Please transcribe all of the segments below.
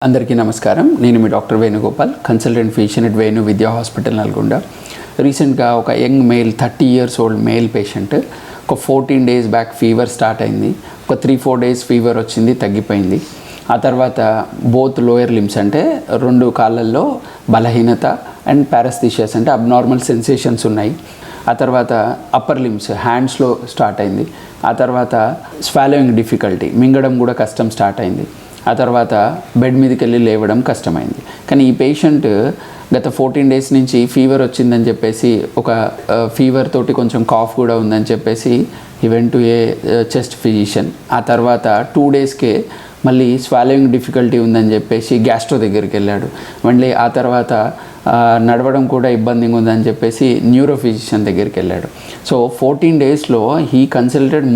అందరికీ నమస్కారం. నేను మీ doctor Venugopal, consultant physician at Venu Vidya hospital Nalgonda. రీసెంట్గా ఒక young male 30 years old male patient ఒక 14 days బ్యాక్ ఫీవర్ స్టార్ట్ అయింది. ఒక 3-4 days ఫీవర్ వచ్చింది, తగ్గిపోయింది. ఆ తర్వాత బోత్ లోయర్ లిమ్స్ అంటే 2 కాళ్ళల్లో బలహీనత అండ్ పారాస్థీషియాస్ అంటే అబ్నార్మల్ సెన్సేషన్స్ ఉన్నాయి. ఆ తర్వాత అప్పర్ లిమ్స్ హ్యాండ్స్లో స్టార్ట్ అయింది. ఆ తర్వాత స్వాలోయింగ్ డిఫికల్టీ, మింగడం కూడా కష్టం స్టార్ట్ అయింది. ఆ తర్వాత బెడ్ మీదకి వెళ్ళి లేవడం కష్టమైంది. కానీ ఈ పేషెంట్ గత 14 days నుంచి ఫీవర్ వచ్చిందని చెప్పేసి, ఒక ఫీవర్ తోటి కొంచెం కాఫ్ కూడా ఉందని చెప్పేసి ఈ went to A chest physician. ఆ తర్వాత 2 daysకే మళ్ళీ స్వాలోయింగ్ డిఫికల్టీ ఉందని చెప్పేసి గ్యాస్ట్రో దగ్గరికి వెళ్ళాడు. మళ్ళీ ఆ తర్వాత నడవడం కూడా ఇబ్బందిగా ఉందని చెప్పేసి న్యూరో ఫిజిషియన్ దగ్గరికి వెళ్ళాడు. సో 14 daysలో హీ కన్సల్టెడ్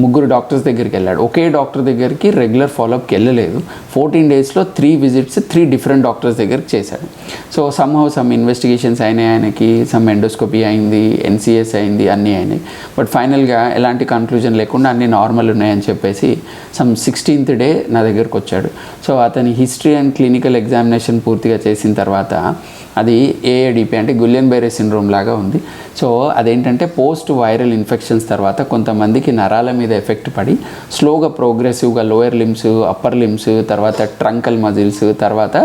ముగ్గురు డాక్టర్స్ దగ్గరికి వెళ్ళాడు. ఒకే డాక్టర్ దగ్గరికి రెగ్యులర్ ఫాలోఅప్కి వెళ్ళలేదు. 14 daysలో 3 visits 3 different డాక్టర్స్ దగ్గరికి చేశాడు. సో సమ్ ఇన్వెస్టిగేషన్స్ అయినాయి, ఆయనకి సమ్ ఎండోస్కోపీ అయింది, NCS అయింది, అన్నీ అయినాయి. బట్ ఫైనల్గా ఎలాంటి కన్క్లూజన్ లేకుండా అన్నీ నార్మల్ ఉన్నాయని చెప్పేసి 16th day నా దగ్గరకు వచ్చాడు. సో అతని హిస్టరీ అండ్ క్లినికల్ ఎగ్జామినేషన్ పూర్తిగా చేసిన తర్వాత అది AADP అంటే గులియన్ బెరే సిండ్రోమ్ లాగా ఉంది. సో అదేంటంటే పోస్ట్ వైరల్ ఇన్ఫెక్షన్స్ తర్వాత కొంతమందికి నరాల మీద ఎఫెక్ట్ పడి స్లోగా ప్రోగ్రెసివ్గా లోయర్ లిమ్స్, అప్పర్ లిమ్స్, తర్వాత ట్రంకల్ మజిల్స్, తర్వాత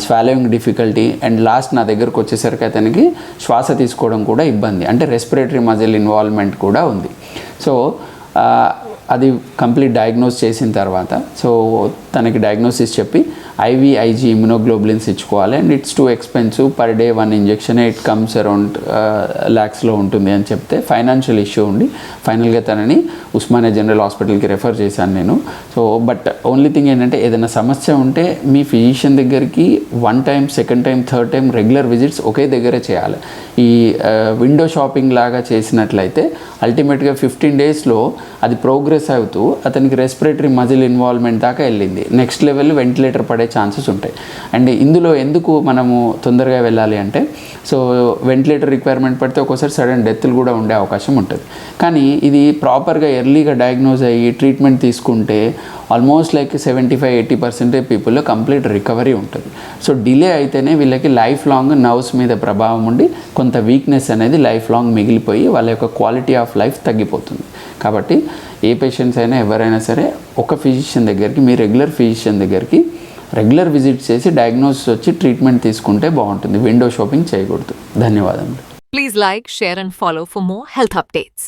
స్వాలోయింగ్ డిఫికల్టీ అండ్ లాస్ట్ నా దగ్గరకు వచ్చేసరికి అతనికి శ్వాస తీసుకోవడం కూడా ఇబ్బంది, అంటే రెస్పిరేటరీ మజిల్ ఇన్వాల్వ్మెంట్ కూడా ఉంది. సో అది కంప్లీట్ డయాగ్నోస్ చేసిన తర్వాత సో తనకి డయాగ్నోసిస్ చెప్పి IVIG ఇమ్యునోగ్లోబులిన్స్ ఇచ్చుకోవాలి and it's too expensive, per day 1 injection it comes around lakhsలో ఉంటుంది అని చెప్తే ఫైనాన్షియల్ ఇష్యూ ఉండి ఫైనల్గా తనని ఉస్మానియా జనరల్ హాస్పిటల్కి రెఫర్ చేశాను నేను. సో బట్ ఓన్లీ థింగ్ ఏంటంటే ఏదైనా సమస్య ఉంటే మీ ఫిజిషియన్ దగ్గరికి 1 time, 2nd time, 3rd time regular visits ఒకే దగ్గరే చేయాలి. ఈ విండో షాపింగ్ లాగా చేసినట్లయితే అల్టిమేట్గా 15 daysలో అది ప్రోగ్రెస్ అవుతూ అతనికి రెస్పిరేటరీ మజిల్ ఇన్వాల్వ్మెంట్ దాకా వెళ్ళింది. నెక్స్ట్ లెవెల్ వెంటిలేటర్ పడే ఛాన్సెస్ ఉంటాయి. అండ్ ఇందులో ఎందుకు మనము తొందరగా వెళ్ళాలి అంటే, సో వెంటిలేటర్ రిక్వైర్మెంట్ పడితే ఒక్కోసారి సడన్ డెత్లు కూడా ఉండే అవకాశం ఉంటుంది. కానీ ఇది ప్రాపర్గా ఎర్లీగా డయాగ్నోజ్ అయ్యి ట్రీట్మెంట్ తీసుకుంటే ఆల్మోస్ట్ లైక్ 75-80% పీపుల్లో కంప్లీట్ రికవరీ ఉంటుంది. సో డిలే అయితేనే వీళ్ళకి లైఫ్ లాంగ్ నర్వ్స్ మీద ప్రభావం ఉండి కొంత వీక్నెస్ అనేది లైఫ్ లాంగ్ మిగిలిపోయి వాళ్ళ యొక్క క్వాలిటీ ఆఫ్ లైఫ్ తగ్గిపోతుంది. కాబట్టి ఏ పేషెంట్స్ అయినా ఎవరైనా సరే ఒక ఫిజిషియన్ దగ్గరికి, మీ రెగ్యులర్ ఫిజిషియన్ దగ్గరికి రెగ్యులర్ విజిట్ చేసి డయాగ్నోసిస్ వచ్చి ట్రీట్మెంట్ తీసుకుంటే బాగుంటుంది. విండో షాపింగ్ చేయకూడదు. ధన్యవాదములు. Please like, share and follow for more health updates.